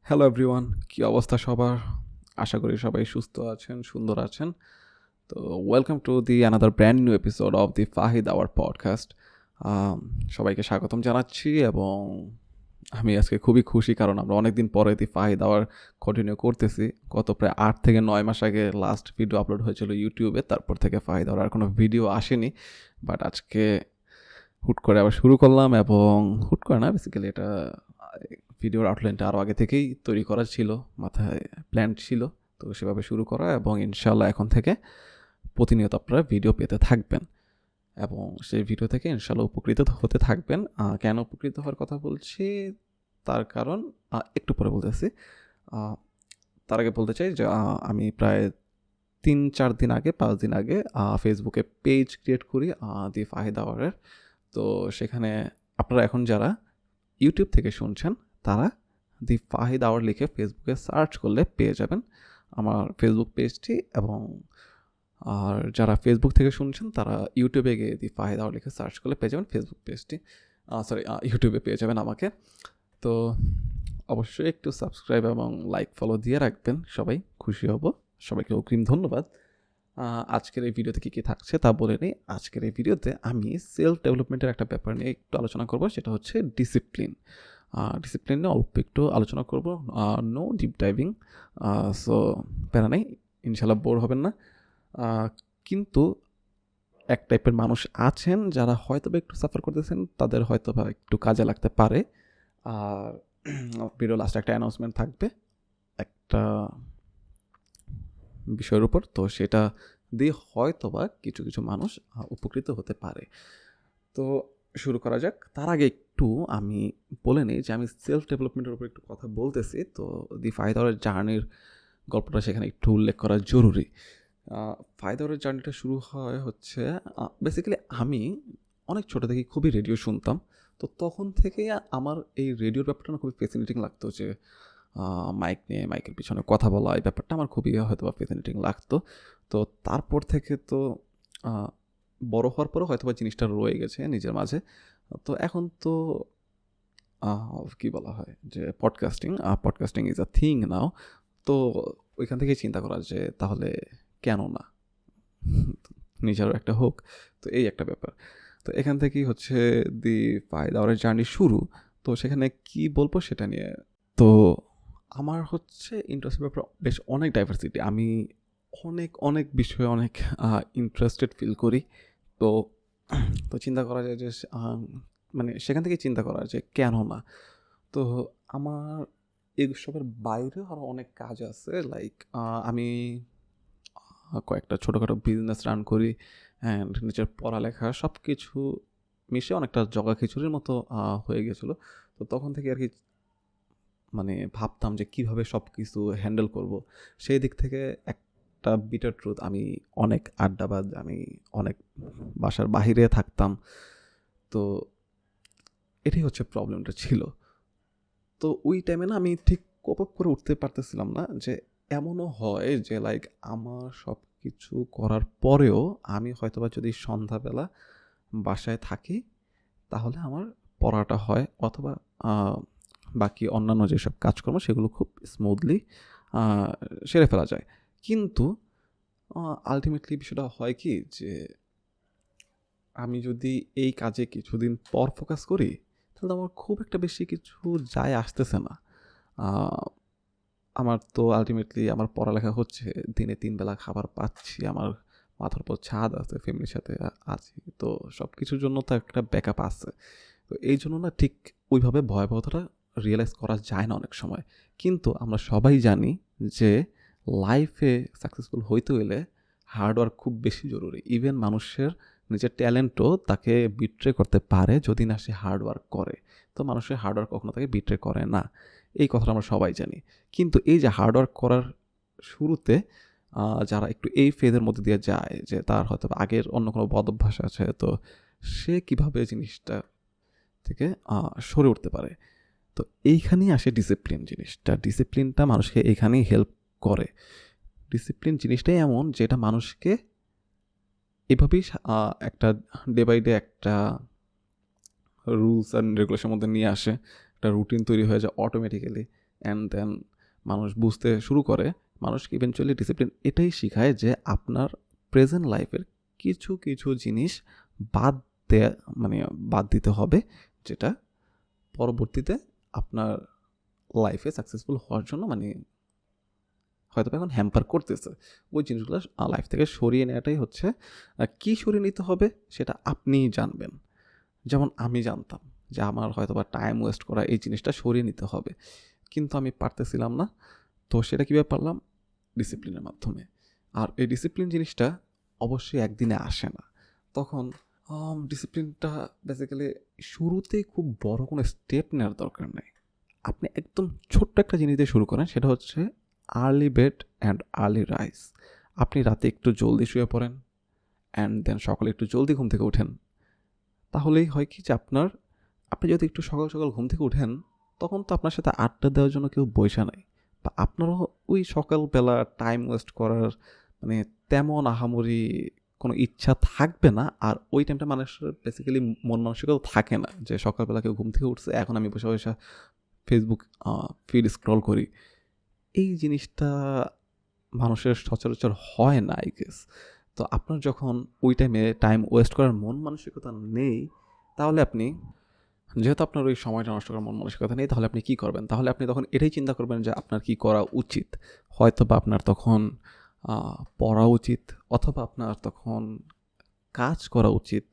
Hello everyone, কি অবস্থা সবার? আশা করি সবাই সুস্থ আছেন, সুন্দর আছেন। তো welcome to the another brand new episode of the Fahid hour podcast. সবাইকে স্বাগতম জানাচ্ছি এবং আমি আজকে খুবই খুশি কারণ আমরা অনেকদিন পরে দি ফাহিদ আওয়ার কন্টিনিউ করতেছি। গত প্রায় 8 থেকে 9 মাস আগে লাস্ট ভিডিও আপলোড হয়েছিল ইউটিউবে, তারপর থেকে ফাহিদ আওয়ার আর কোনো ভিডিও আসেনি। বাট আজকে হুট করে আবার শুরু করলাম এবং হুট করে না, বেসিক্যালি এটা ভিডিওর আউটলাইনটা আরও আগে থেকেই তৈরি করা ছিল, মাথায় প্ল্যান ছিল। তো সেভাবে শুরু করা এবং ইনশাল্লাহ এখন থেকে প্রতিনিয়ত আপনারা ভিডিও পেতে থাকবেন এবং সেই ভিডিও থেকে ইনশাল্লাহ উপকৃত হতে থাকবেন। কেন উপকৃত হওয়ার কথা বলছি তার কারণ একটু পরে বলতেছি। তার আগে বলতে চাই যে আমি প্রায় 3-4 দিন আগে 5 দিন আগে ফেসবুকে পেজ ক্রিয়েট করি দি ফাহিদ আওয়ারের। তো সেখানে আপনারা এখন যারা ইউটিউব থেকে শুনছেন তারা দি ফাহিদ আওয়ার লিখে ফেসবুকে সার্চ করলে পেয়ে যাবেন আমার ফেসবুক পেজটি। এবং আর যারা ফেসবুক থেকে শুনছেন তারা ইউটিউবে গিয়ে দি ফাহিদ আওয়ার লিখে সার্চ করলে পেয়ে যাবেন ফেসবুক পেজটি, ইউটিউবে পেয়ে যাবেন আমাকে। তো অবশ্যই একটু সাবস্ক্রাইব এবং লাইক ফলো দিয়ে রাখবেন, সবাই খুশি হব। সবাইকে অগ্রিম ধন্যবাদ। আজকের এই ভিডিওতে কী থাকছে তা বলে নিই। আজকের এই ভিডিওতে আমি সেলফ ডেভেলপমেন্টের একটা ব্যাপার নিয়ে একটু আলোচনা করব, সেটা হচ্ছে ডিসিপ্লিন। ডিসিপ্লিন নিয়ে অল্প একটু আলোচনা করব, নো ডিপ ডাইভিং। সো প্যারা নেই, ইনশাল্লাহ বোর হবেন না। কিন্তু এক টাইপের মানুষ আছেন যারা হয়তো বা একটু সাফার করতেছেন, তাদের হয়তো বা একটু কাজে লাগতে পারে। আর ভিডিও লাস্টে একটা অ্যানাউন্সমেন্ট থাকবে একটা বিষয়ের উপর, তো সেটা দিয়ে হয়তো বা কিছু কিছু মানুষ উপকৃত হতে পারে। তো শুরু করা যাক। তার আগে একটু আমি বলে নিই যে আমি সেলফ ডেভেলপমেন্টের উপর একটু কথা বলতেছি, তো দি ফাহিদ আওয়ারের জার্নির গল্পটা সেখানে একটু উল্লেখ করা জরুরি। ফাহিদ আওয়ারের জার্নিটা শুরু হয় হচ্ছে বেসিক্যালি আমি অনেক ছোটো থেকে খুবই রেডিও শুনতাম। তো তখন থেকেই আমার এই রেডিওর ব্যাপারটা না খুবই ফ্যাসিনেটিং লাগতো, যে মাইক নিয়ে মাইকের পিছনে কথা বলা, এই ব্যাপারটা আমার খুবই হয়তো বা ফ্যাসিনেটিং লাগতো। তো তারপর থেকে তো বড় হওয়ার পরেও হয়তো বা জিনিসটা রয়ে গেছে নিজের মাঝে। তো এখন তো কী বলা হয় যে পডকাস্টিং ইজ আ থিং নাও। তো ওইখান থেকেই চিন্তা করা যে তাহলে কেন না নিজেরও একটা হোক। তো এই একটা ব্যাপার। তো এখান থেকেই হচ্ছে দি ফাহিদ আওয়ারের জার্নি শুরু। তো সেখানে কি বলবো সেটা নিয়ে। তো আমার হচ্ছে ইন্টারেস্টের ব্যাপারে বেশ অনেক ডাইভার্সিটি। আমি অনেক অনেক বিষয়ে অনেক ইন্টারেস্টেড ফিল করি। তো তো চিন্তা করা যায় যে মানে সেখান থেকে চিন্তা করা যে কেন না। তো আমার এইসবের বাইরেও আরও অনেক কাজ আছে, লাইক আমি কয়েকটা ছোটোখাটো বিজনেস রান করি অ্যান্ড নিজের পড়ালেখা সব কিছু মিশে অনেকটা জগা খিচুড়ির মতো হয়ে গেছিলো। তো তখন থেকে আর কি মানে ভাবতাম যে কীভাবে সব কিছু হ্যান্ডেল করব। সেই দিক থেকে একটা বিটার ট্রুথ, আমি অনেক আড্ডাবাজ, আমি অনেক বাসার বাহিরে থাকতাম। তো এটাই হচ্ছে প্রবলেমটা ছিল। তো ওই টাইমে না আমি ঠিক কোপ আপ করে উঠতে পারতেছিলাম না, যে এমনও হয় যে লাইক আমার সব কিছু করার পরেও আমি হয়তোবা যদি সন্ধ্যাবেলা বাসায় থাকি তাহলে আমার পড়াটা হয়, অথবা বাকি অন্যান্য যেসব কাজকর্ম সেগুলো খুব স্মুথলি সেরে ফেলা যায়। কিন্তু আলটিমেটলি বিষয়টা হয় কি, যে আমি যদি এই কাজে কিছুদিন পর ফোকাস করি তাহলে আমার খুব একটা বেশি কিছু যায় আসতেছে না। আমার তো আলটিমেটলি আমার পড়ালেখা হচ্ছে, দিনে 3 বেলা খাবার পাচ্ছি, আমার মাথার উপর ছাদ আছে, ফ্যামিলির সাথে আছি, তো সব কিছুর জন্য তো একটা ব্যাকআপ আছে। তো এই জন্য না ঠিক ওইভাবে ভয়াবহতাটা রিয়েলাইজ করা যায় না অনেক সময়। কিন্তু আমরা সবাই জানি যে লাইফে সাকসেসফুল হইতে হইলে হার্ডওয়ার্ক খুব বেশি জরুরি। ইভেন মানুষের নিজের ট্যালেন্টও তাকে বিট্রে করতে পারে যদি না সে হার্ডওয়ার্ক করে। তো মানুষের হার্ডওয়ার্ক কখনো তাকে বিট্রে করে না, এই কথাটা আমরা সবাই জানি। কিন্তু এই যে হার্ডওয়ার্ক করার শুরুতে যারা একটু এই ফেজের মধ্যে দিয়ে যায়, যে তার হয়তো আগের অন্য কোনো বদ অভ্যাস আছে, তো সে কীভাবে জিনিসটা থেকে সরে উঠতে পারে। তো এইখানেই আসে ডিসিপ্লিন জিনিসটা। ডিসিপ্লিনটা মানুষকে এইখানেই হেল্প করে। ডিসিপ্লিন জিনিসটাই এমন যেটা মানুষকে এভাবেই একটা ডে বাই ডে একটা রুলস অ্যান্ড রেগুলেশনের মধ্যে নিয়ে আসে, একটা রুটিন তৈরি হয়ে যায় অটোমেটিক্যালি, অ্যান্ড দেন মানুষ বুঝতে শুরু করে, মানুষকে ইভেনচুয়ালি ডিসিপ্লিন এটাই শিখায় যে আপনার প্রেজেন্ট লাইফের কিছু কিছু জিনিস বাদ দেয়া মানে বাদ দিতে হবে, যেটা পরবর্তীতে আপনার লাইফে সাকসেসফুল হওয়ার জন্য মানে হয়তো এখন হ্যাম্পার করতেছে। ওই জিনিসগুলো লাইফ থেকে সরিয়ে নেওয়াটাই হচ্ছে, কী সরিয়ে নিতে হবে সেটা আপনিই জানবেন। যেমন আমি জানতাম যে আমার হয়তো বা টাইম ওয়েস্ট করা এই জিনিসটা সরিয়ে নিতে হবে, কিন্তু আমি পারতেছিলাম না। তো সেটা কীভাবে পারলাম? ডিসিপ্লিনের মাধ্যমে। আর এই ডিসিপ্লিন জিনিসটা অবশ্যই একদিনে আসে না। তখন ডিসিপ্লিনটা বেসিক্যালি শুরুতেই খুব বড় কোনো স্টেপ নেওয়ার দরকার নেই। আপনি একদম ছোট্ট একটা জিনিস দিয়ে শুরু করেন, সেটা হচ্ছে early bed and early rise. আপনি রাতে একটু জলদি শুয়ে পড়েন অ্যান্ড দেন সকালে একটু জলদি ঘুম থেকে ওঠেন। তাহলেই হয় কি যে আপনি যদি একটু সকাল সকাল ঘুম থেকে উঠেন, তখন তো আপনার সাথে আড্ডা দেওয়ার জন্য কেউ বইসা নাই, বা আপনারও ওই সকালবেলা টাইম ওয়েস্ট করার মানে তেমন আহামরি কোনো ইচ্ছা থাকবে না। আর ওই টাইমটা মানুষের বেসিক্যালি মন মানসিকতাও থাকে না যে সকালবেলা কেউ ঘুম থেকে উঠছে, এখন আমি বসে বসে ফেসবুক ফিড স্ক্রল করি। এই জিনিসটা মানুষের সচরাচর হয় না আই গেস। তো আপনার যখন ওই টাইমে টাইম ওয়েস্ট করার মন মানসিকতা নেই, তাহলে আপনি, যেহেতু আপনার ওই সময়টা নষ্ট করার মন মানসিকতা নেই, তাহলে আপনি কী করবেন? তাহলে আপনি তখন এটাই চিন্তা করবেন যে আপনার কী করা উচিত। হয়তো বা আপনার তখন পড়া উচিত, অথবা আপনার তখন কাজ করা উচিত,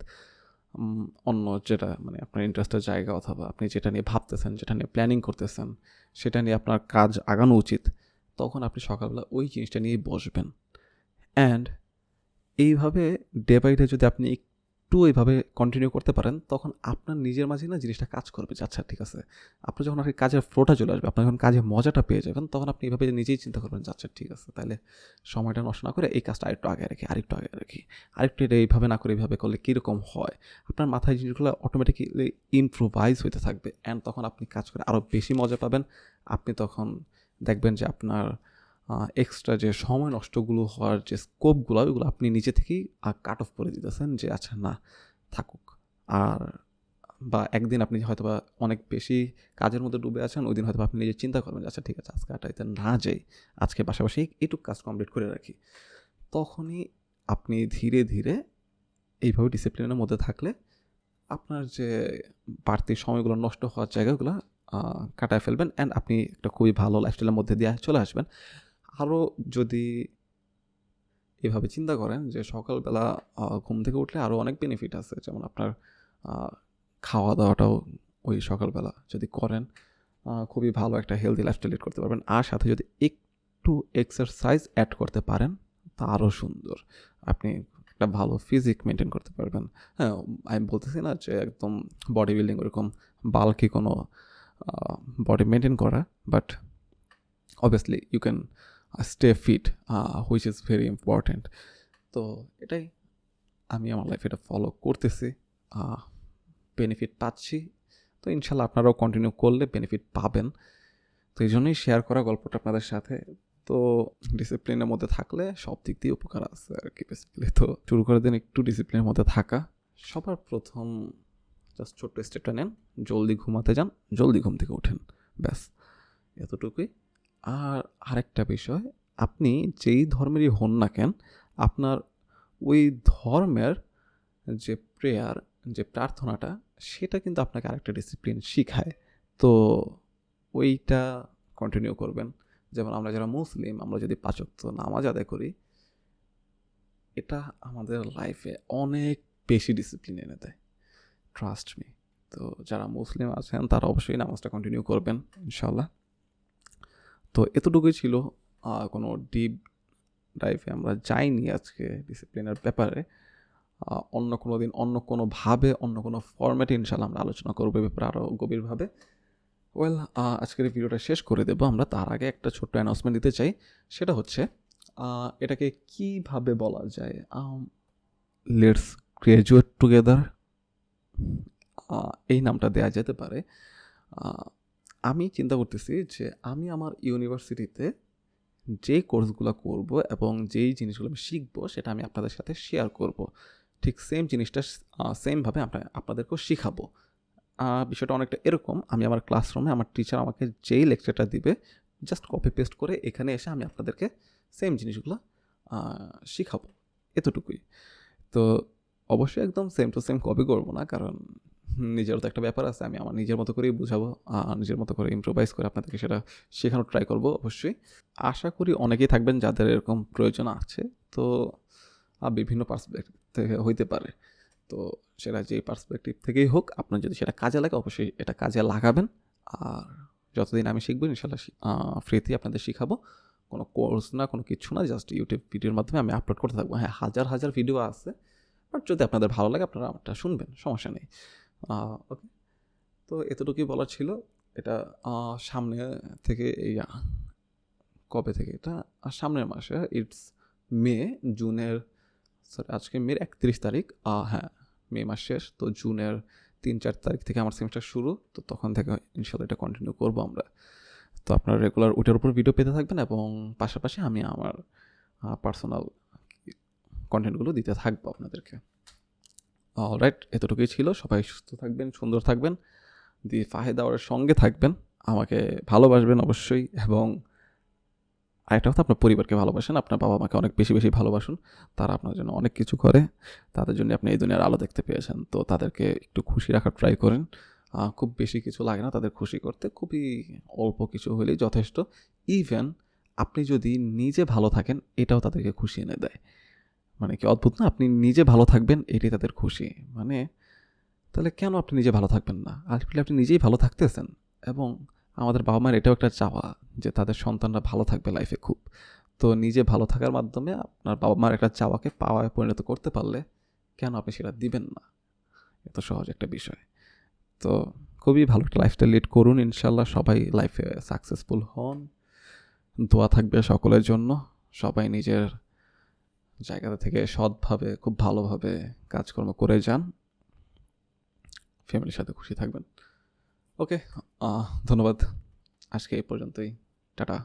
অন্য যেটা মানে আপনার ইন্টারেস্টের জায়গা, অথবা আপনি যেটা নিয়ে ভাবতেছেন, যেটা নিয়ে প্ল্যানিং করতেছেন, সেটা নিয়ে আপনার কাজ আগানো উচিত। তখন আপনি সকালবেলা ওই জিনিসটা নিয়েই বসবেন। অ্যান্ড এইভাবে ডে বাই ডে যদি আপনি একটু এইভাবে কন্টিনিউ করতে পারেন, তখন আপনার নিজের মাঝেই না জিনিসটা কাজ করবে যে আচ্ছা ঠিক আছে। আপনার যখন আর কি কাজের ফ্লোটা চলে আসবে, আপনার যখন কাজের মজাটা পেয়ে যাবেন, তখন আপনি এইভাবে নিজেই চিন্তা করবেন যে আচ্ছা ঠিক আছে, তাহলে সময়টা নষ্ট না করে এই কাজটা আরেকটু আগে রাখি, আরেকটু এটা এইভাবে না করে এইভাবে করলে কীরকম হয়। আপনার মাথায় জিনিসগুলো অটোমেটিক্যালি ইম্প্রোভাইজ হতে থাকবে, অ্যান্ড তখন আপনি কাজ করে আরও বেশি মজা পাবেন। আপনি তখন দেখবেন যে আপনার এক্সট্রা যে সময় নষ্টগুলো হওয়ার যে স্কোপগুলো, ওইগুলো আপনি নিজে থেকেই কাট অফ করে দিতেছেন যে আচ্ছা না, থাকুক। আর বা একদিন আপনি হয়তোবা অনেক বেশি কাজের মধ্যে ডুবে আছেন, ওই দিন হয়তো আপনি নিজে চিন্তা করবেন যে আচ্ছা ঠিক আছে, আজকে আটাইতে না যাই, আজকে পাশাপাশি এইটুকু কাজ কমপ্লিট করে রাখি। তখনই আপনি ধীরে ধীরে এইভাবে ডিসিপ্লিনের মধ্যে থাকলে আপনার যে বাড়তি সময়গুলো নষ্ট হওয়ার জায়গাগুলো কাটায় ফেলবেন, অ্যান্ড আপনি একটা খুবই ভালো লাইফস্টাইলের মধ্যে দিয়ে চলে আসবেন। আরও যদি এভাবে চিন্তা করেন যে সকালবেলা ঘুম থেকে উঠলে আরও অনেক বেনিফিট আছে, যেমন আপনার খাওয়া দাওয়াটাও ওই সকালবেলা যদি করেন, খুবই ভালো একটা হেলদি লাইফস্টাইল লিড করতে পারবেন। আর সাথে যদি একটু এক্সারসাইজ অ্যাড করতে পারেন, তা আরও সুন্দর। আপনি একটা ভালো ফিজিক মেনটেন করতে পারবেন। হ্যাঁ, আমি বলতেছি না যে একদম বডি বিল্ডিং ওরকম বাল্কি কোনো বডি মেনটেন করা, but obviously you can stay fit, which is very important. তো এটাই আমি আমার লাইফে এটা ফলো করতেছি, বেনিফিট পাচ্ছি। তো ইনশাল্লাহ আপনারাও কন্টিনিউ করলে বেনিফিট পাবেন। তো এই জন্যই শেয়ার করা গল্পটা আপনাদের সাথে। তো ডিসিপ্লিনের মধ্যে থাকলে সব দিক দিয়ে উপকার আছে আর কি বেসিক্যালি। তো শুরু করে দিন একটু ডিসিপ্লিনের মধ্যে থাকা। সবার প্রথম জাস্ট ছোট্ট স্টেপটা নেন, জলদি ঘুমাতে যান, জলদি ঘুম থেকে ওঠেন, ব্যাস এতটুকুই। আর আরেকটা বিষয়, আপনি যেই ধর্মেরই হন না কেন, আপনার ওই ধর্মের যে প্রেয়ার, যে প্রার্থনাটা, সেটা কিন্তু আপনাকে আরেকটা ডিসিপ্লিন শিখায়। তো ওইটা কন্টিনিউ করবেন। যেমন আমরা যারা মুসলিম, আমরা যদি 5 ওয়াক্ত নামাজ আদায় করি, এটা আমাদের লাইফে অনেক বেশি ডিসিপ্লিন এনে দেয়, ট্রাস্ট মি। তো যারা মুসলিম আছেন তারা অবশ্যই নামাজটা কন্টিনিউ করবেন ইনশাল্লাহ। তো এতটুকুই ছিল, কোনো ডিপ ডাইভে আমরা যাইনি আজকে ডিসিপ্লিনের ব্যাপারে। অন্য কোনো দিন অন্য কোনোভাবে অন্য কোনো ফরম্যাটে ইনশাল্লাহ আমরা আলোচনা করবো এই ব্যাপারে আরও গভীরভাবে। ওয়েল, আজকের এই ভিডিওটা শেষ করে দেবো আমরা। তার আগে একটা ছোট্ট অ্যানাউন্সমেন্ট দিতে চাই, সেটা হচ্ছে এটাকে কিভাবে বলা যায়, লেটস গ্রাজুয়েট টুগেদার, এই নামটা দেওয়া যেতে পারে। আমি চিন্তা করতেছি যে আমি আমার ইউনিভার্সিটিতে যেই কোর্সগুলো করব এবং যেই জিনিসগুলো আমি শিখবো, সেটা আমি আপনাদের সাথে শেয়ার করব। ঠিক সেম জিনিসটা সেমভাবে আপনাদেরকেও শিখাবো। বিষয়টা অনেকটা এরকম, আমি আমার ক্লাসরুমে আমার টিচার আমাকে যেই লেকচারটা দিবে জাস্ট কপি পেস্ট করে এখানে এসে আমি আপনাদেরকে সেম জিনিসগুলো শিখাবো, এতটুকুই। তো অবশ্যই একদম সেম টু সেম কপি করবো না, কারণ নিজেরও তো একটা ব্যাপার আছে, আমি আমার নিজের মতো করেই বুঝাবো, নিজের মতো করে ইম্প্রোভাইজ করে আপনাদেরকে সেটা শেখানোর ট্রাই করবো অবশ্যই। আশা করি অনেকেই থাকবেন যাদের এরকম প্রয়োজন আছে, তো বিভিন্ন পার্সপেক্টিভ থেকে হইতে পারে। তো সেটা যেই পার্সপেক্টিভ থেকেই হোক, আপনার যদি সেটা কাজে লাগে অবশ্যই এটা কাজে লাগাবেন। আর যতদিন আমি শিখবো ইনশাল্লাহ ফ্রিতেই আপনাদের শিখাবো, কোনো কোর্স না, কোনো কিছু না, জাস্ট ইউটিউব ভিডিওর মাধ্যমে আমি আপলোড করতে থাকবো। হ্যাঁ, হাজার হাজার ভিডিও আছে, বাট যদি আপনাদের ভালো লাগে আপনারা আমারটা শুনবেন, সমস্যা নেই। ওকে, তো এতটুকুই বলার ছিল। এটা সামনে থেকে এই কবে থেকে এটা, সামনের মাসে, ইটস মে, জুনের, সরি আজকে মের 31 তারিখ, হ্যাঁ মে মাস শেষ, তো জুনের 3-4 তারিখ থেকে আমার সেমিস্টার শুরু, তো তখন থেকে ইনশাল্লাহ এটা কন্টিনিউ করবো আমরা। তো আপনারা রেগুলার ওটার উপর ভিডিও পেতে থাকবেন, এবং পাশাপাশি আমি আমার পার্সোনাল কন্টেন্টগুলো দিতে থাকবো আপনাদেরকে। অলরাইট, এতটুকুই ছিল। সবাই সুস্থ থাকবেন, সুন্দর থাকবেন, দি ফাহেদ আওয়ারের সঙ্গে থাকবেন, আমাকে ভালোবাসবেন অবশ্যই, এবং আরেকটা কথা, আপনার পরিবারকে ভালোবাসেন, আপনার বাবা মাকে অনেক বেশি বেশি ভালোবাসুন। তারা আপনার জন্য অনেক কিছু করে, তাদের জন্য আপনি এই দুনিয়ার আলো দেখতে পেয়েছেন, তো তাদেরকে একটু খুশি রাখার ট্রাই করেন। খুব বেশি কিছু লাগে না তাদের খুশি করতে, খুবই অল্প কিছু হলেই যথেষ্ট। ইভেন আপনি যদি নিজে ভালো থাকেন এটাও তাদেরকে খুশি এনে দেয়। মানে কি অদ্ভুত না, আপনি নিজে ভালো থাকবেন এটাই তাদের খুশি। মানে তাহলে কেন আপনি নিজে ভালো থাকবেন না? আলটিমেটলি আপনি নিজেই ভালো থাকতেছেন, এবং আমাদের বাবা মায়ের এটাও একটা চাওয়া যে তাদের সন্তানরা ভালো থাকবে লাইফে খুব। তো নিজে ভালো থাকার মাধ্যমে আপনার বাবা মার একটা চাওয়াকে পাওয়ায় পরিণত করতে পারলে কেন আপনি সেটা দিবেন না? এত সহজ একটা বিষয়। তো খুবই ভালো একটা লাইফস্টাইল লিড করুন, ইনশাল্লাহ সবাই লাইফে সাকসেসফুল হন। দোয়া থাকবে সকলের জন্য। সবাই নিজের জায়গাটা থেকে সৎভাবে, খুব ভালোভাবে কাজকর্ম করে যান, ফ্যামিলির সাথে খুশি থাকবেন। ওকে, ধন্যবাদ। আজকে এই পর্যন্তই। টাটা।